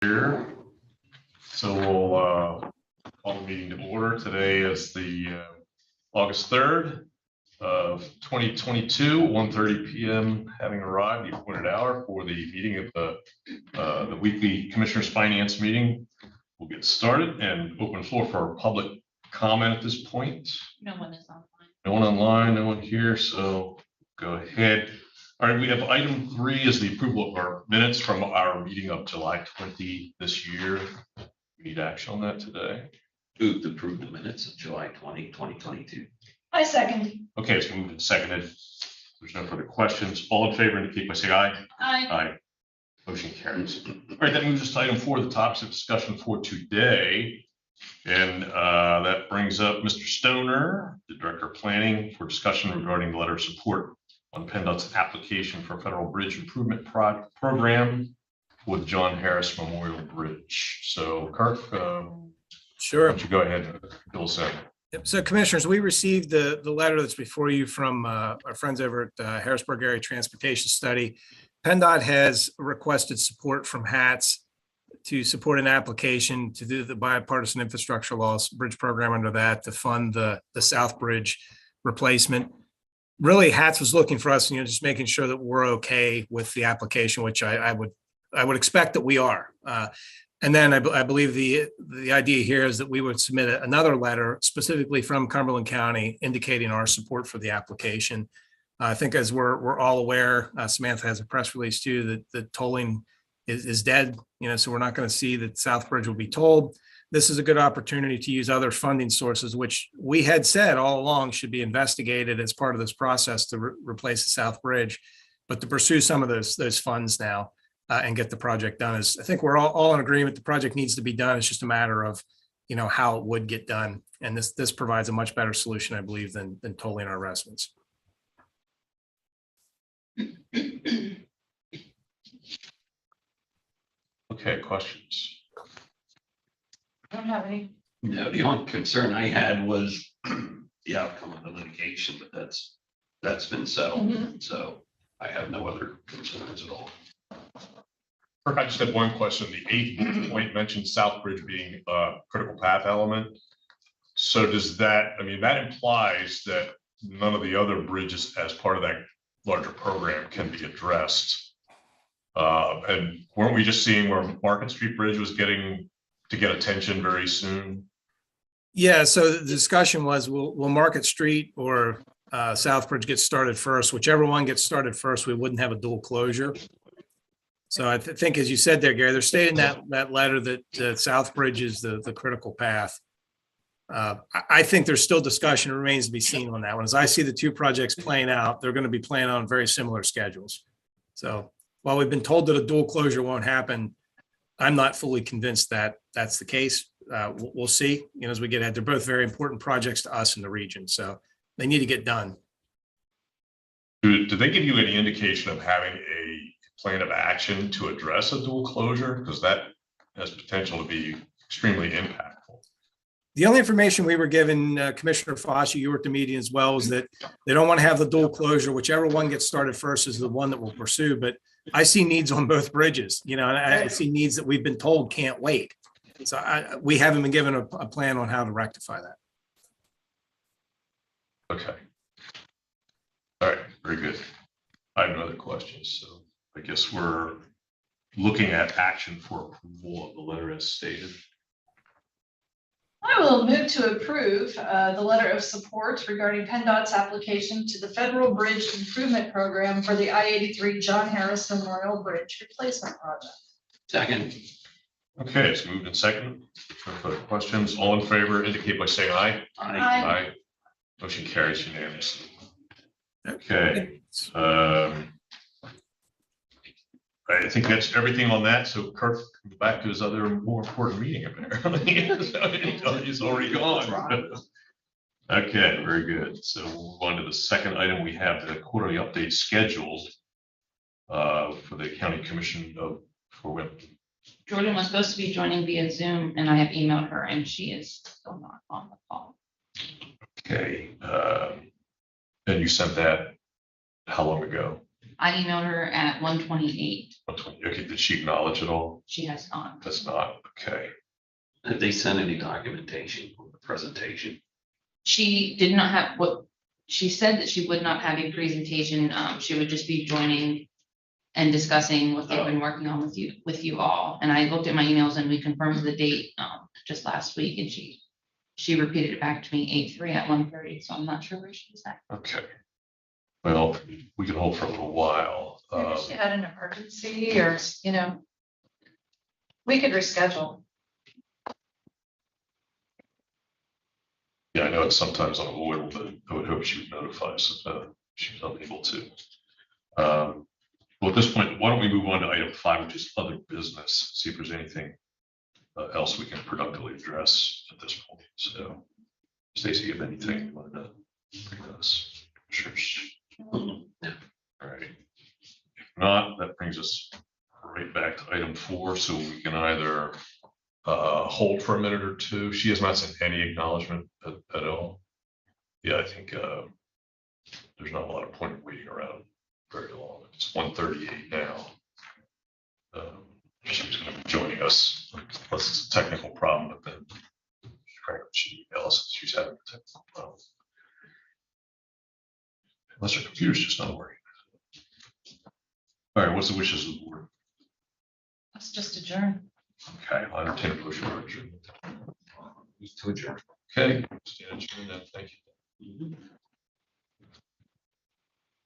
Here. So we'll call the meeting to order. Today is the August 3rd of 2022, 1:30 p.m. having arrived, the appointed hour for the meeting of the weekly Commissioners Finance meeting. We'll get started and open the floor for public comment at this point. No one is online. No one online, no one here, so go ahead. All right, we have item 3 is the approval of our minutes from our meeting of July 20 this year. We need action on that today. Move to approve the minutes of July 20, 2022. I second. Okay, it's moved and seconded. There's no further questions. All in favor indicate by saying aye. Aye. Aye. Motion carries. All right, that moves us to item 4, the topics of discussion for today. And that brings up Mr. Stoner, the Director of Planning, for discussion regarding the letter of support on PennDOT's application for a federal bridge improvement program with John Harris Memorial Bridge. So Kirk, Sure. why don't you go ahead and fill us in. Yep. So Commissioners, we received the letter that's before you from our friends over at Harrisburg Area Transportation Study. PennDOT has requested support from HATS to support an application to do the bipartisan infrastructure laws bridge program under that to fund the South Bridge replacement. Really, HATS was looking for us, just making sure that we're okay with the application, which I would expect that we are. And then I believe the idea here is that we would submit another letter specifically from Cumberland County indicating our support for the application. I think as we're all aware, Samantha has a press release too, that tolling is dead, so we're not going to see that South Bridge will be tolled. This is a good opportunity to use other funding sources, which we had said all along should be investigated as part of this process to replace the South Bridge, but to pursue some of those funds now and get the project done. Is I think we're all in agreement the project needs to be done. It's just a matter of how it would get done, and this provides a much better solution, I believe, than tolling our residents. Okay, questions? I don't have any. No, the only concern I had was the outcome of the litigation, but that's been settled. So I have no other concerns at all. Kirk, I just had one question. The 8th point mentioned South Bridge being a critical path element. So does that, that implies that none of the other bridges as part of that larger program can be addressed. And weren't we just seeing where Market Street Bridge was getting to get attention very soon? Yeah, so the discussion was, will Market Street or South Bridge get started first? Whichever one gets started first, we wouldn't have a dual closure. So I think, as you said there, Gary, they're stating that letter that South Bridge is the critical path. I think there's still discussion. It remains to be seen on that one. As I see the two projects playing out, they're going to be playing on very similar schedules. So while we've been told that a dual closure won't happen, I'm not fully convinced that that's the case. We'll see, as we get ahead. They're both very important projects to us in the region, so they need to get done. Do they give you any indication of having a plan of action to address a dual closure? Because that has potential to be extremely impactful. The only information we were given, Commissioner Foster, you were at the meeting as well, is that they don't want to have the dual closure. Whichever one gets started first is the one that we'll pursue. But I see needs on both bridges, and I see needs that we've been told can't wait. So we haven't been given a plan on how to rectify that. Okay. All right, very good. I have no other questions. So I guess we're looking at action for approval of the letter as stated. I will move to approve the letter of support regarding PennDOT's application to the Federal Bridge Improvement Program for the I-83 John Harris Memorial Bridge Replacement Project. Second. Okay, it's moved and seconded. No further questions. All in favor indicate by saying aye. Aye. Aye. Motion carries unanimously. Okay. I think that's everything on that. So Kirk comes back to his other more important meeting apparently. He's already gone. Okay, very good. So we'll move on to the second item. We have the quarterly update scheduled for the County Commission for when. Jordan was supposed to be joining via Zoom, and I have emailed her, and she is still not on the call. Okay. And you sent that how long ago? I emailed her at 1:28. Okay, did she acknowledge it all? She has not. That's not, okay. Have they sent any documentation on the presentation? She did not have what, she said that she would not have a presentation. She would just be joining and discussing what they've been working on with you all. And I looked at my emails and we confirmed the date just last week, and she repeated it back to me 8/3 at 1:30. So I'm not sure where she's at. Okay. Well, we can hold for a little while. Maybe she had an emergency or, we could reschedule. Yeah, I know it's sometimes unavoidable, but I would hope she would notify us if she's unable to. Well, at this point, why don't we move on to item 5, which is other business, see if there's anything else we can productively address at this point. So, Stacy, you have anything you want to bring to us? Sure. All right. If not, that brings us right back to item 4. So we can either hold for a minute or two. She has not sent any acknowledgement at all. Yeah, I think there's not a lot of point in waiting around very long. It's 1:38 now. She's going to be joining us unless it's a technical problem, but then she emails us she's having a technical problem. Unless her computer's just not working. All right, what's the wishes of the board? Let's just adjourn. Okay, I'll entertain a motion for adjournment. To adjourn. Okay, stand adjourned then. Thank you.